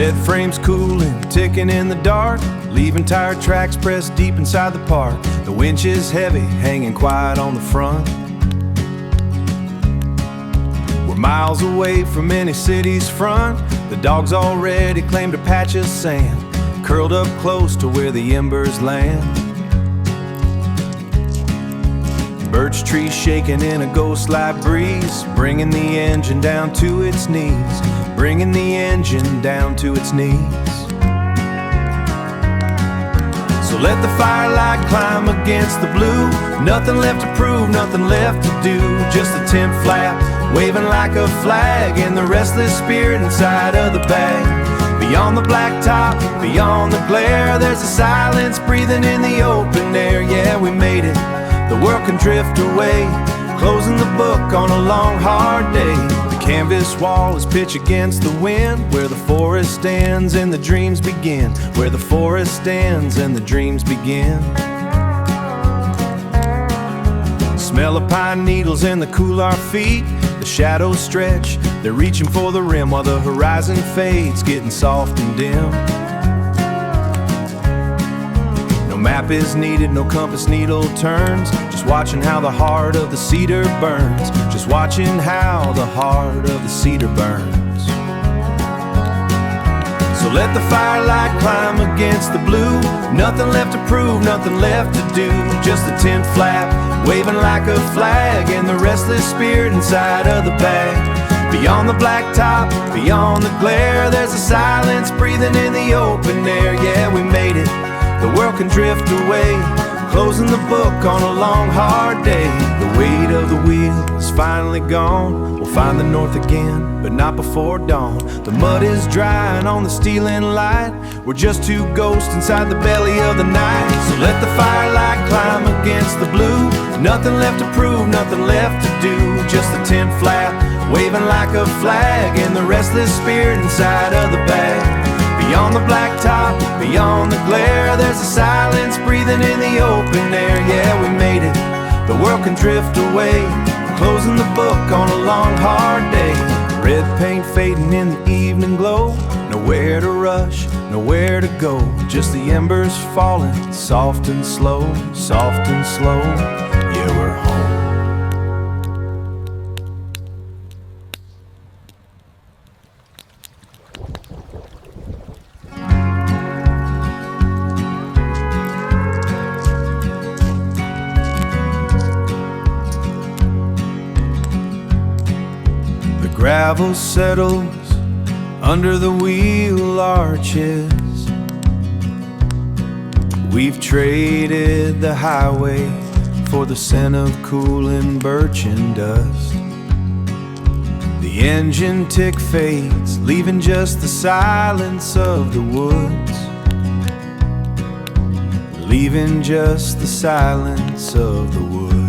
Red frames cooling, ticking in the dark, leaving tire tracks pressed deep inside the park. The winch is heavy, hanging quiet on the front. We're miles away from any city's front. The dogs already claimed a patch of sand, curled up close to where the embers land. Birch trees shaking in a ghost-like breeze, bringing the engine down to its knees, bringing the engine down to its knees. So let the firelight climb against the blue. Nothing left to prove, nothing left to do. Just a tent flap, waving like a flag, and the restless spirit inside of the bag. Beyond the blacktop, beyond the glare, there's a silence breathing in the open air. Yeah, we made it. The world can drift away, closing the book on a long, hard day. The canvas wall is pitch against the wind, where the forest ends and the dreams begin, where the forest ends and the dreams begin. Smell of pine needles in the cool our feet. The shadows stretch, they're reaching for the rim, while the horizon fades, getting soft and dim. No map is needed, no compass needle turns, just watching how the heart of the cedar burns, just watching how the heart of the cedar burns. So let the firelight climb against the blue. Nothing left to prove, nothing left to do. Just a tent flap, waving like a flag, and the restless spirit inside of the bag. Beyond the blacktop, beyond the glare, there's a silence breathing in the open air. Yeah, we made it. The world can drift away, closing the book on a long, hard day. The weight of the wheel is finally gone. We'll find the north again, but not before dawn. The mud is drying on the stealing light. We're just two ghosts inside the belly of the night. So let the firelight climb against the blue. Nothing left to prove, nothing left to do. Just a tent flap, waving like a flag, and the restless spirit inside of the bag. Beyond the blacktop, beyond the glare, there's a silence breathing in the open air. Yeah, we made it. The world can drift away, closing the book on a long, hard day. Red paint fading in the evening glow. Nowhere to rush, nowhere to go. Just the embers falling, soft and slow, soft and slow. Yeah, we're home. Gravel settles under the wheel arches. We've traded the highway for the scent of cooling birch and dust. The engine tick fades, leaving just the silence of the woods, leaving just the silence of the woods.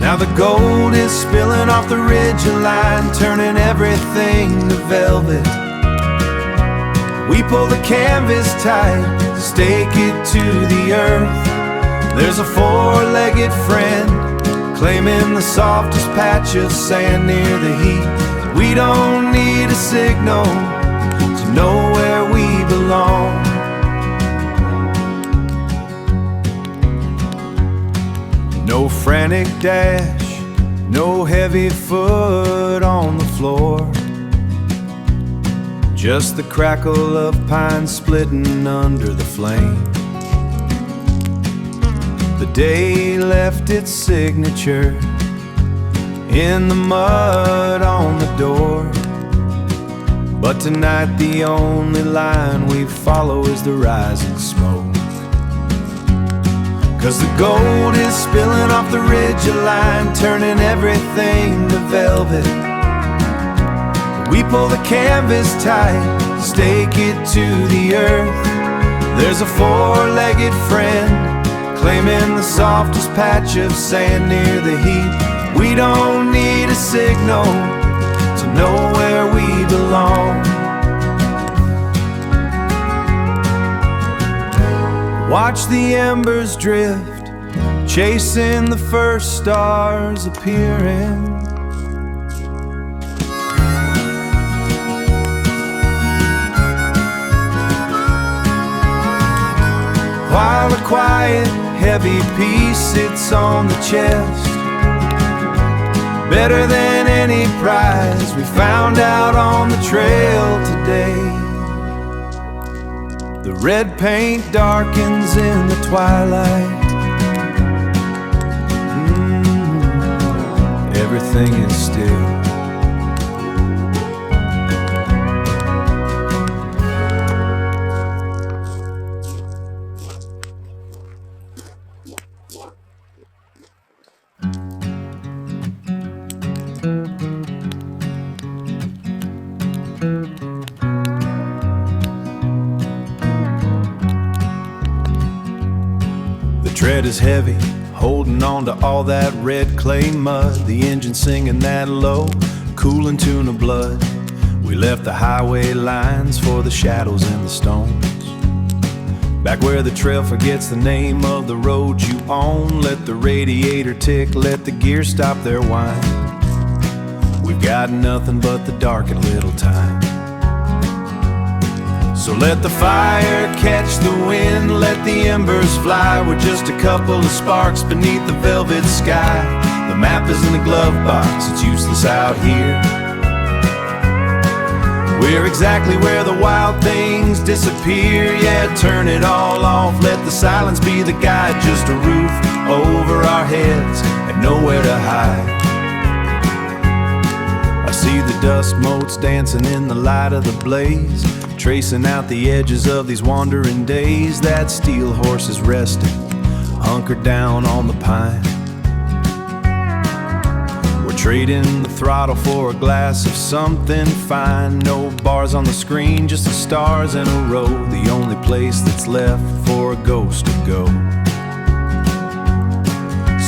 Now the gold is spilling off the ridge line, turning everything to velvet. We pull the canvas tight, stake it to the earth. There's a four-legged friend, claiming the softest patch of sand near the heat. We don't need a signal to know where we belong. No frantic dash, no heavy foot on the floor. Just the crackle of pine splitting under the flame. The day left its signature in the mud on the door. But tonight the only line we follow is the rising smoke. 'Cause the gold is spilling off the ridge line, turning everything to velvet. We pull the canvas tight, stake it to the earth. There's a four-legged friend, claiming the softest patch of sand near the heat. We don't need a signal to know where we belong. Watch the embers drift, chasing the first stars appearing. while a quiet, heavy peace sits on the chest. Better than any prize we found out on the trail today. The red paint darkens in the twilight. Everything is still. The tread is heavy, holding on to all that red clay mud. The engine singing that low, cooling tune of blood. We left the highway lines for the shadows and the stones. Back where the trail forgets the name of the road you own. Let the radiator tick, let the gear stop their whine. We've got nothing but the dark and little time. So let the fire catch the wind, let the embers fly. We're just a couple of sparks beneath the velvet sky. The map is in the glove box, it's useless out here. We're exactly where the wild things disappear. Yeah, turn it all off, let the silence be the guide. Just a roof over our heads and nowhere to hide. I see the dust motes dancing in the light of the blaze, tracing out the edges of these wandering days. That steel horse is resting, hunkered down on the pine. We're trading the throttle for a glass of something fine. No bars on the screen, just the stars in a row. The only place that's left for a ghost to go.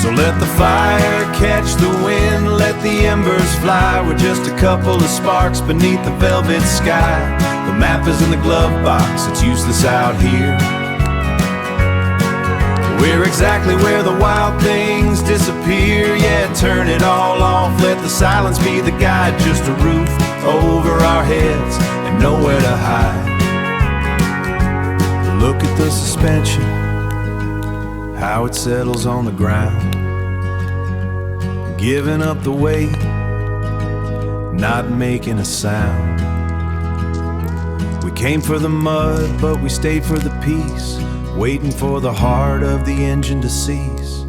So let the fire catch the wind, let the embers fly. We're just a couple of sparks beneath the velvet sky. The map is in the glove box, it's useless out here. We're exactly where the wild things disappear. Yeah, turn it all off, let the silence be the guide. Just a roof over our heads and nowhere to hide. Look at the suspension, how it settles on the ground. Giving up the weight, not making a sound. We came for the mud, but we stayed for the peace, waiting for the heart of the engine to cease.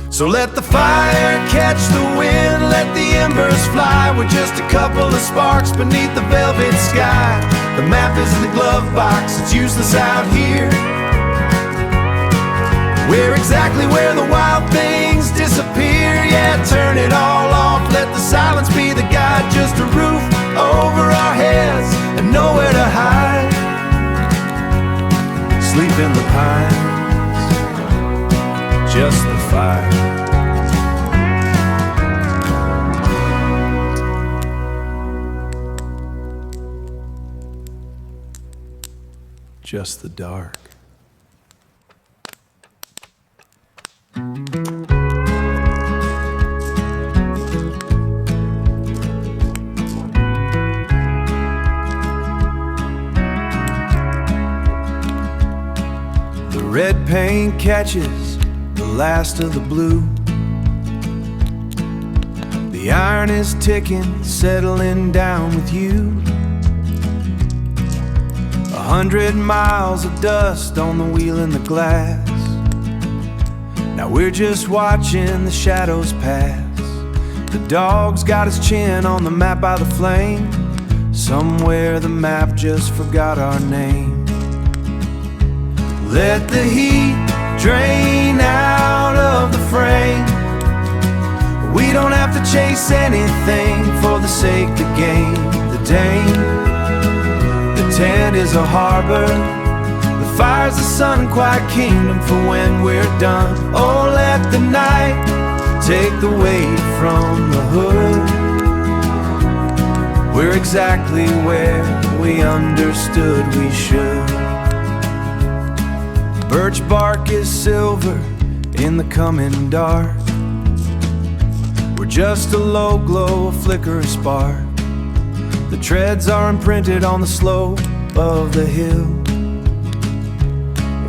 So let the fire catch the wind, let the embers fly. We're just a couple of sparks beneath the velvet sky. The map is in the glove box, it's useless out here. We're exactly where the wild things disappear. Yeah, turn it all off, let the silence be the guide. Just a roof over our heads and nowhere to hide. Sleep in the pines, just the fire. Just the dark. The red paint catches the last of the blue. The iron is ticking, settling down with you. 100 miles of dust on the wheel and the glass. Now we're just watching the shadows pass. The dog's got his chin on the map by the flame. Somewhere the map just forgot our name. Let the heat drain out of the frame. We don't have to chase anything for the sake to gain the Dane. The tent is a harbor, the fire's the sun, quiet kingdom for when we're done. Oh, let the night take the weight from the hood. We're exactly where we understood we should. Birch bark is silver in the coming dark. We're just a low glow, a flicker, a spark. The treads are imprinted on the slope of the hill.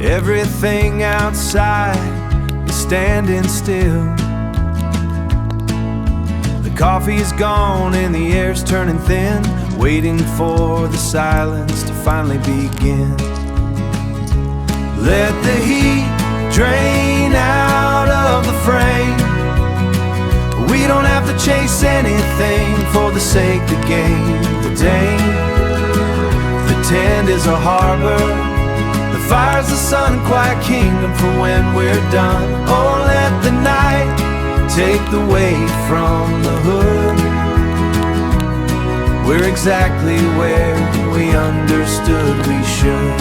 Everything outside is standing still. The coffee is gone and the air's turning thin, waiting for the silence to finally begin. Let the heat drain out of the frame. We don't have to chase anything for the sake of gain. The dame, the tent is a harbor, the fire's the sun and quiet kingdom for when we're done. Oh, let the night take the weight from the hood. We're exactly where we understood we should.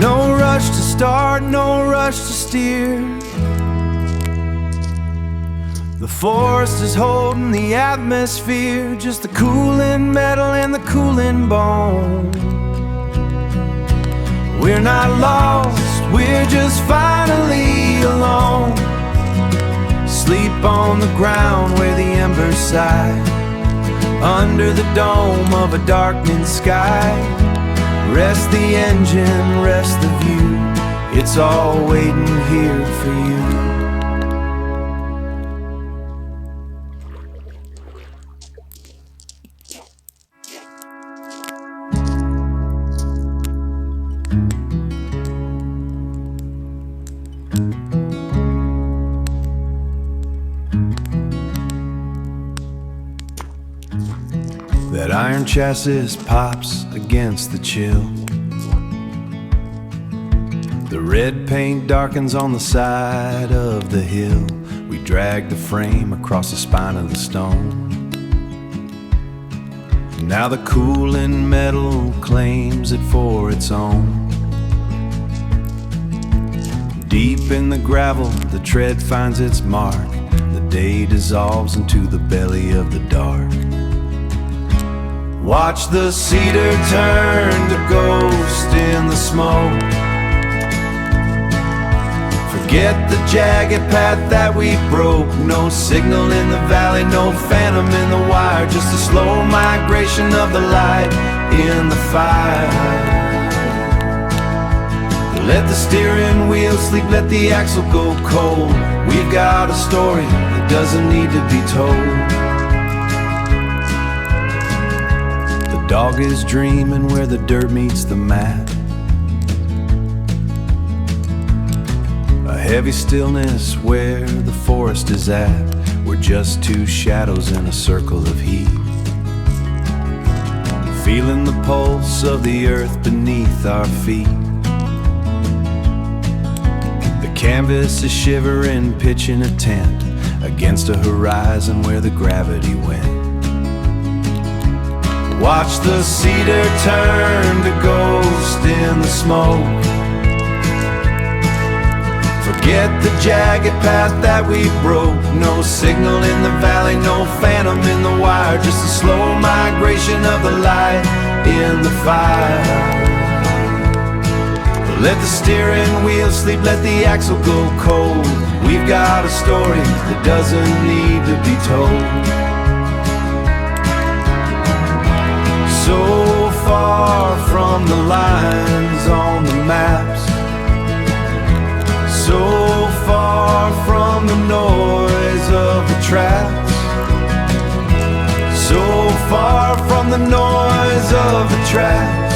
No rush to start, no rush to steer. The forest is holding the atmosphere, just the cooling metal and the cooling bone. We're not lost, we're just finally alone. Sleep on the ground where the embers sigh, under the dome of a darkening sky. Rest the engine, rest the view, it's all waiting here for you. That iron chassis pops against the chill. The red paint darkens on the side of the hill. We drag the frame across the spine of the stone. Now the cooling metal claims it for its own. Deep in the gravel, the tread finds its mark. The day dissolves into the belly of the dark. Watch the cedar turn to ghost in the smoke. Forget the jagged path that we broke. No signal in the valley, no phantom in the wire, just a slow migration of the light in the fire. Let the steering wheel sleep, let the axle go cold. We've got a story that doesn't need to be told. The dog is dreaming where the dirt meets the mat. A heavy stillness where the forest is at. We're just two shadows in a circle of heat, feeling the pulse of the earth beneath our feet. The canvas is shivering, pitching a tent against a horizon where the gravity went. Watch the cedar turn to ghost in the smoke. Forget the jagged path that we broke. No signal in the valley, no phantom in the wire, just a slow migration of the light in the fire. Let the steering wheel sleep, let the axle go cold. We've got a story that doesn't need to be told. So far from the lines on the maps, so far from the noise of the tracks, so far from the noise of the tracks,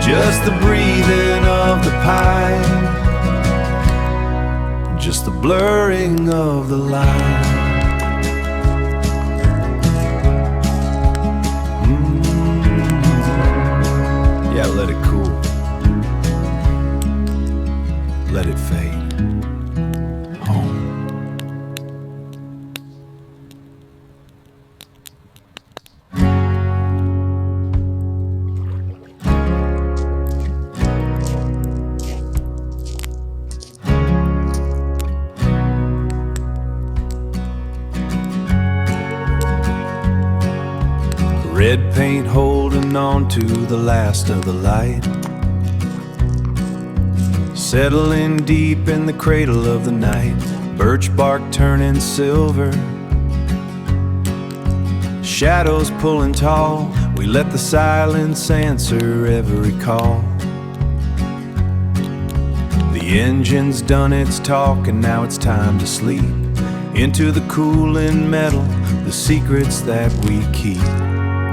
just the breathing of the pine, just the blurring of the line. Yeah, let it cool. Let it fade. Home. Red paint holding on to the last of the light, settling deep in the cradle of the night. Birch bark turning silver, shadows pulling tall. We let the silence answer every call. The engine's done its talk and now it's time to sleep. Into the cooling metal, the secrets that we keep.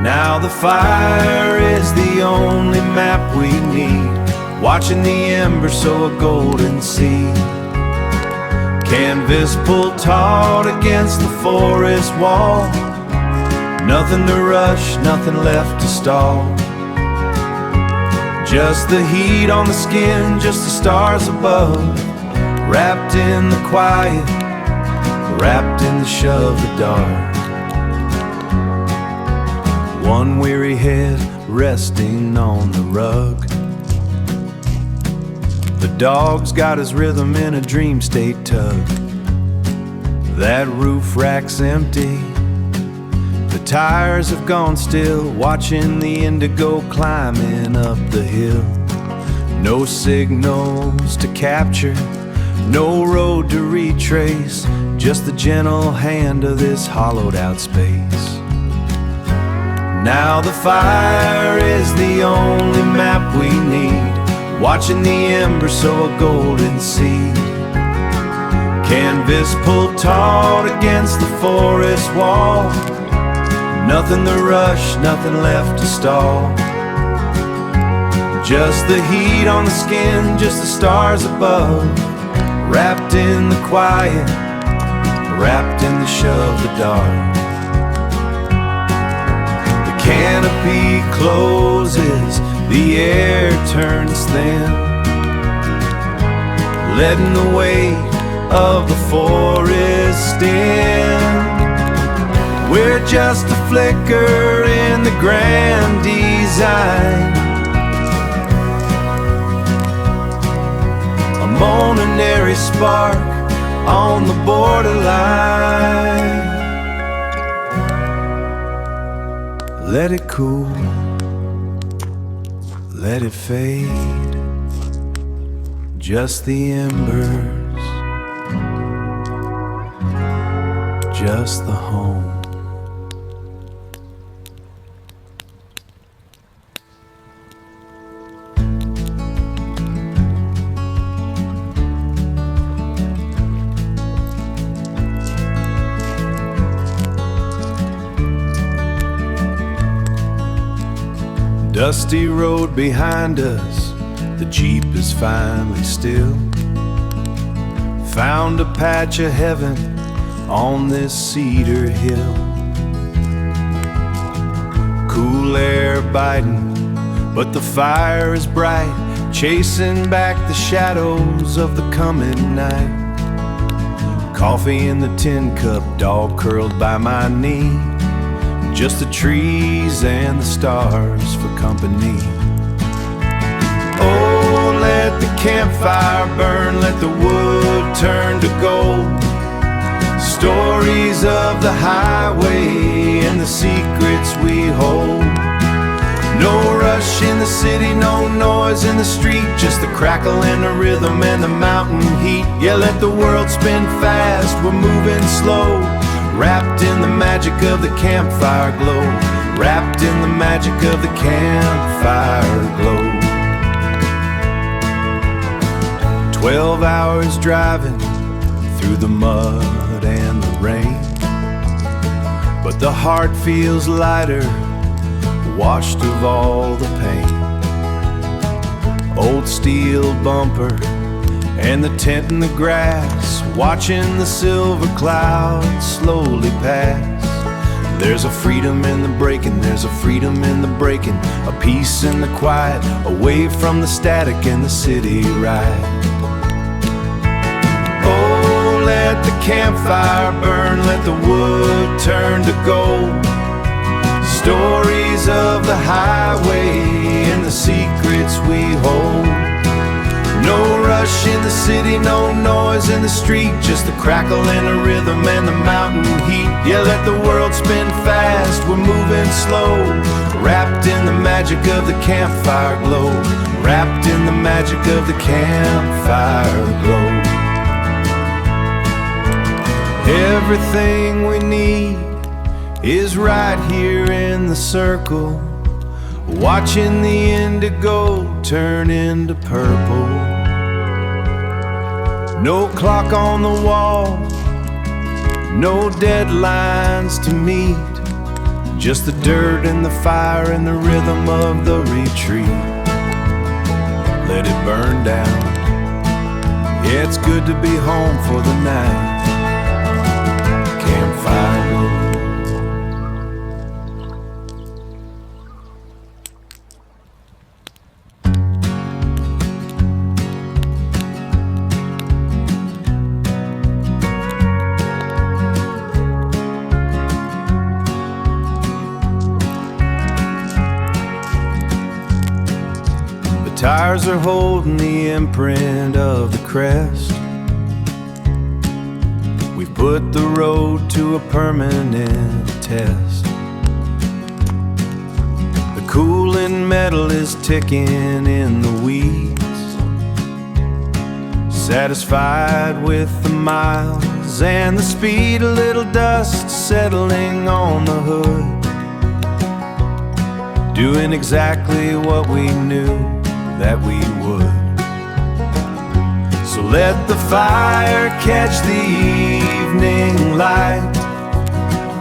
Now the fire is the only map we need. Watching the embers sow a golden seed. Canvas pulled taut against the forest wall. Nothing to rush, nothing left to stall. Just the heat on the skin, just the stars above. Wrapped in the quiet, wrapped in the shove of dark. One weary head resting on the rug. The dog's got his rhythm in a dream state tug. That roof rack's empty. The tires have gone still, watching the indigo climbing up the hill. No signals to capture, no road to retrace, just the gentle hand of this hollowed out space. Now the fire is the only map we need. Watching the embers sow a golden seed. Canvas pulled taut against the forest wall. Nothing to rush, nothing left to stall. Just the heat on the skin, just the stars above. Wrapped in the quiet, wrapped in the shove of the dark. The canopy closes, the air turns thin, letting the weight of the forest in. We're just a flicker in the grand design, a momentary spark on the borderline. Let it cool, let it fade, just the embers, just the home. Dusty road behind us, the Jeep is finally still. Found a patch of heaven on this cedar hill. Cool air biting, but the fire is bright, chasing back the shadows of the coming night. Coffee in the tin cup, dog curled by my knee. Just the trees and the stars for company. Oh, let the campfire burn, let the wood turn to gold. Stories of the highway and the secrets we hold. No rush in the city, no noise in the street, just the crackle and the rhythm and the mountain heat. Yeah, let the world spin fast, we're moving slow. Wrapped in the magic of the campfire glow. Wrapped in the magic of the campfire glow. 12 hours driving through the mud and the rain, but the heart feels lighter, washed of all the pain. Old steel bumper and the tent in the grass, watching the silver clouds slowly pass. There's a freedom in the breaking, there's a freedom in the breaking, a peace in the quiet, away from the static and the city ride. Oh, let the campfire burn, let the wood turn to gold. Stories of the highway and the secrets we hold. No rush in the city, no noise in the street, just the crackle and the rhythm and the mountain heat. Yeah, let the world spin fast, we're moving slow. Wrapped in the magic of the campfire glow. Wrapped in the magic of the campfire glow. Everything we need is right here in the circle, watching the indigo turn into purple. No clock on the wall, no deadlines to meet, just the dirt and the fire and the rhythm of the retreat. Let it burn down. Yeah, it's good to be home for the night. Campfire Blues. Tires are holding the imprint of the crest. We've put the road to a permanent test. The cooling metal is ticking in the weeds, satisfied with the miles and the speed, a little dust settling on the hood, doing exactly what we knew that we would. So let the fire catch the evening light,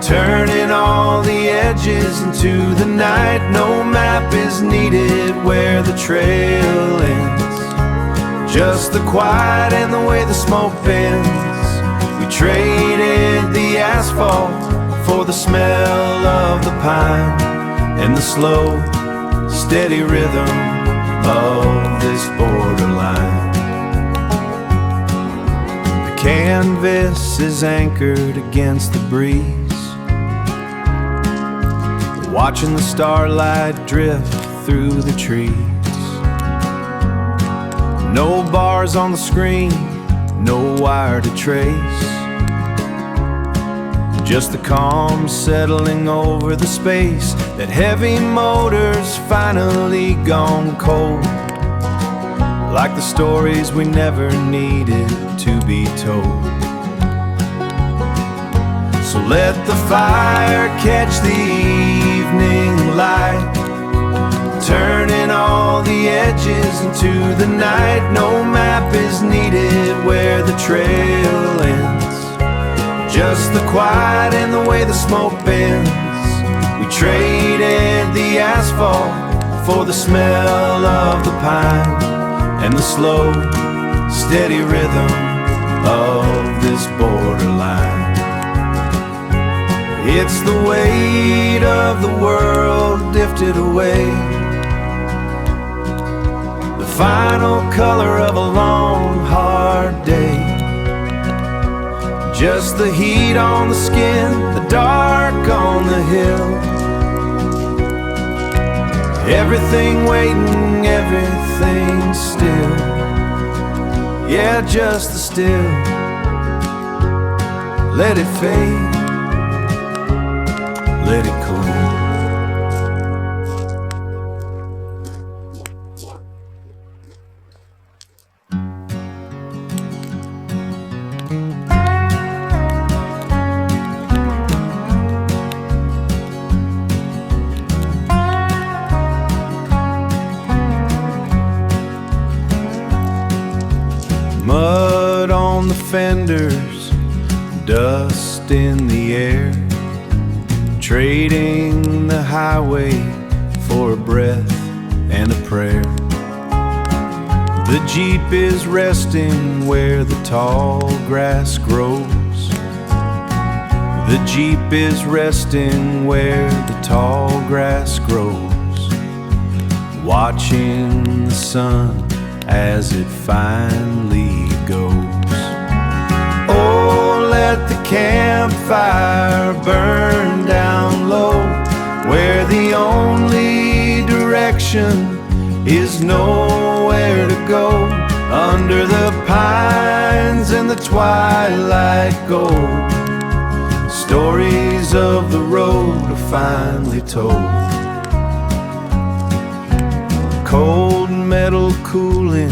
turning all the edges into the night. No map is needed where the trail ends, just the quiet and the way the smoke bends. We traded the asphalt for the smell of the pine and the slow, steady rhythm of this borderline. The canvas is anchored against the breeze, watching the starlight drift through the trees. No bars on the screen, no wire to trace, just the calm settling over the space. That heavy motor's finally gone cold, like the stories we never needed to be told. So let the fire catch the evening light, turning all the edges into the night. No map is needed where the trail ends, just the quiet and the way the smoke bends. We traded the asphalt for the smell of the pine and the slow, steady rhythm of this borderline. It's the weight of the world lifted away, the final color of a long, hard day. Just the heat on the skin, the dark on the hill. Everything waiting, everything still. Yeah, just the still. Let it fade, let it cool. Mud on the fenders, dust in the air, trading the highway for a breath and a prayer. The Jeep is resting where the tall grass grows. The Jeep is resting where the tall grass grows, watching the sun as it finally goes. Oh, let the campfire burn down low, where the only direction is nowhere to go. Under the pines and the twilight gold, stories of the road are finally told. Cold metal cooling,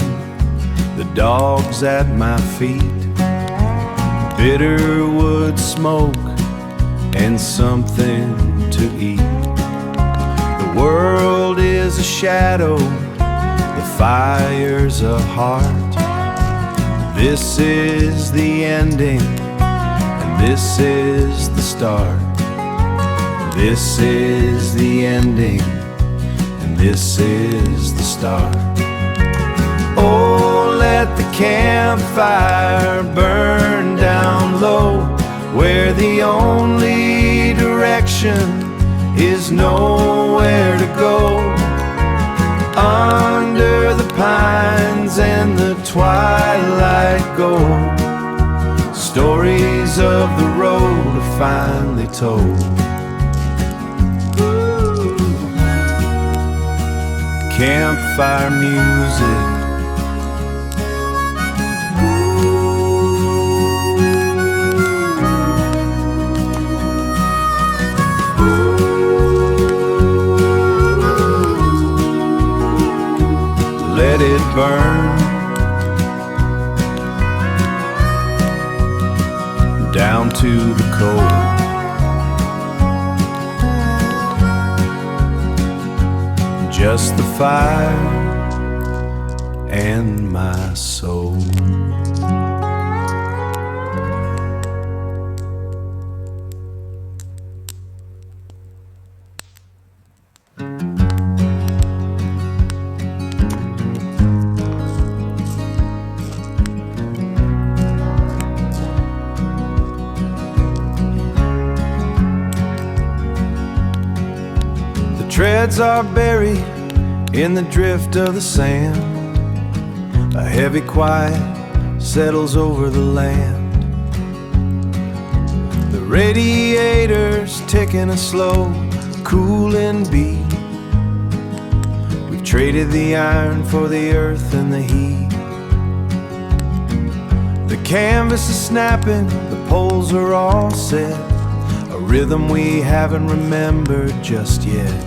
the dogs at my feet, bitter wood smoke and something to eat. The world is a shadow, the fire's a heart. This is the ending, and this is the start. This is the ending, and this is the start. Oh, let the campfire burn down low, where the only direction is nowhere to go. Under the pines and the twilight gold, stories of the road are finally told. Campfire music, let it burn down to the cold. Just the fire and my soul. Treads are buried in the drift of the sand. A heavy quiet settles over the land. The radiator's ticking a slow, cooling beat. We've traded the iron for the earth and the heat. The canvas is snapping, the poles are all set, a rhythm we haven't remembered just yet.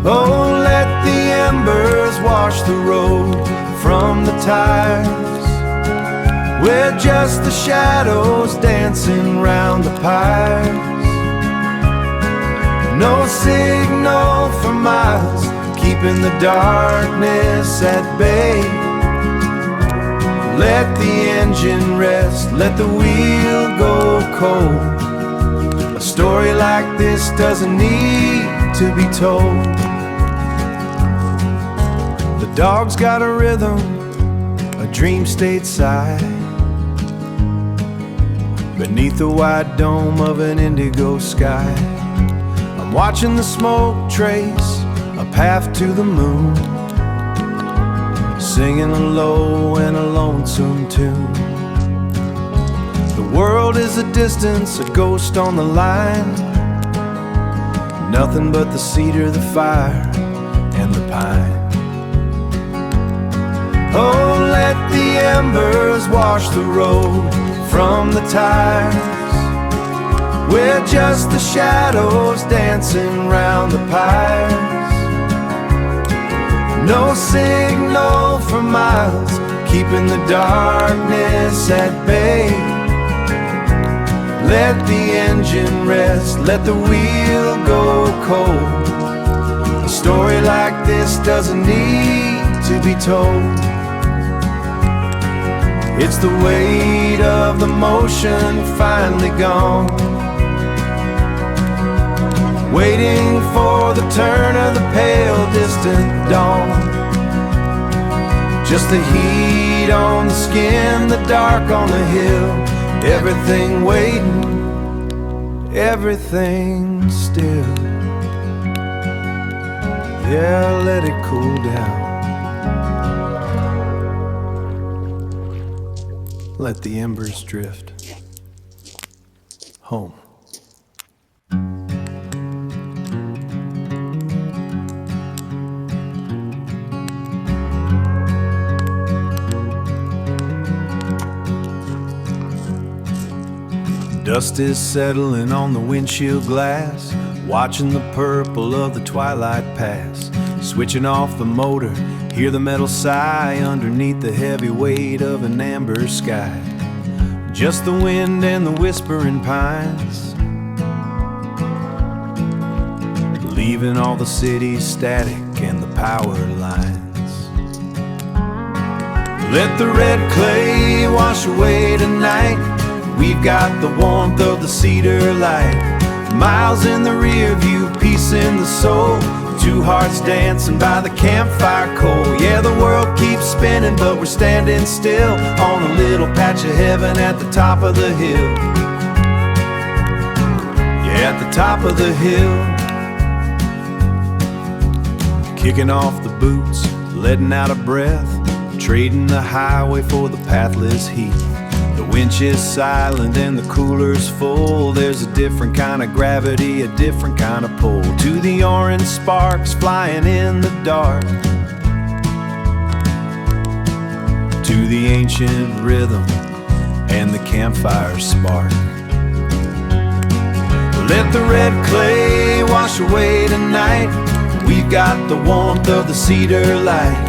Oh, let the embers wash the road from the tires, we're just the shadows dancing round the pyres. No signal for miles, keeping the darkness at bay. Let the engine rest, let the wheel go cold. A story like this doesn't need to be told. The dog's got a rhythm, a dream stateside, beneath the wide dome of an indigo sky. I'm watching the smoke trace a path to the moon, singing a low and a lonesome tune. The world is a distance, a ghost on the line, nothing but the cedar, the fire, and the pine. Oh, let the embers wash the road from the tires, we're just the shadows dancing round the pyres. No signal for miles, keeping the darkness at bay. Let the engine rest, let the wheel go cold. A story like this doesn't need to be told. It's the weight of the motion finally gone, waiting for the turn of the pale distant dawn. Just the heat on the skin, the dark on the hill, everything waiting, everything still. Yeah, let it cool down. Let the embers drift home. Dust is settling on the windshield glass, watching the purple of the twilight pass. Switching off the motor, hear the metal sigh underneath the heavy weight of an amber sky. Just the wind and the whispering pines, leaving all the city static and the power lines. Let the red clay wash away tonight. We've got the warmth of the cedar light. Miles in the rear view, peace in the soul. Two hearts dancing by the campfire coal. Yeah, the world keeps spinning, but we're standing still on a little patch of heaven at the top of the hill. Yeah, at the top of the hill. Kicking off the boots, letting out a breath, trading the highway for the pathless heat. The winch is silent and the cooler's full. There's a different kind of gravity, a different kind of pull. To the orange sparks flying in the dark, to the ancient rhythm and the campfire spark. Let the red clay wash away tonight. We've got the warmth of the cedar light.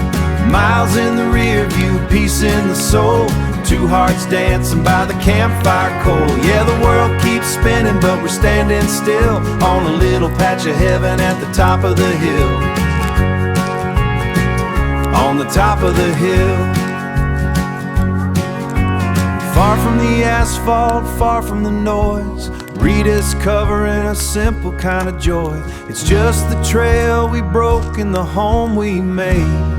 Miles in the rear view, peace in the soul. Two hearts dancing by the campfire coal. Yeah, the world keeps spinning, but we're standing still on a little patch of heaven at the top of the hill. On the top of the hill. Far from the asphalt, far from the noise, rediscovering a simple kind of joy. It's just the trail we broke and the home we made.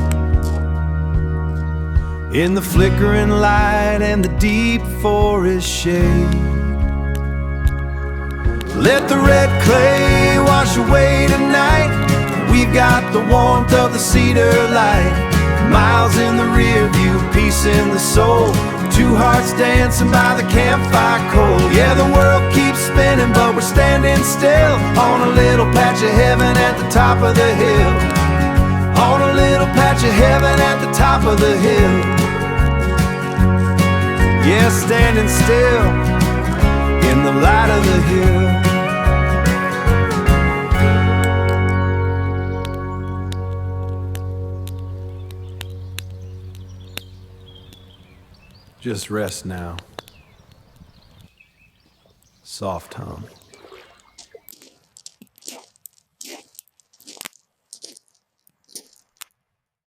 In the flickering light and the deep forest shade. Let the red clay wash away tonight. We've got the warmth of the cedar light. Miles in the rear view, peace in the soul. Two hearts dancing by the campfire coal. Yeah, the world keeps spinning, but we're standing still on a little patch of heaven at the top of the hill. On a little patch of heaven at the top of the hill. Yeah, standing still in the light of the hill. Just rest now. Soft hum.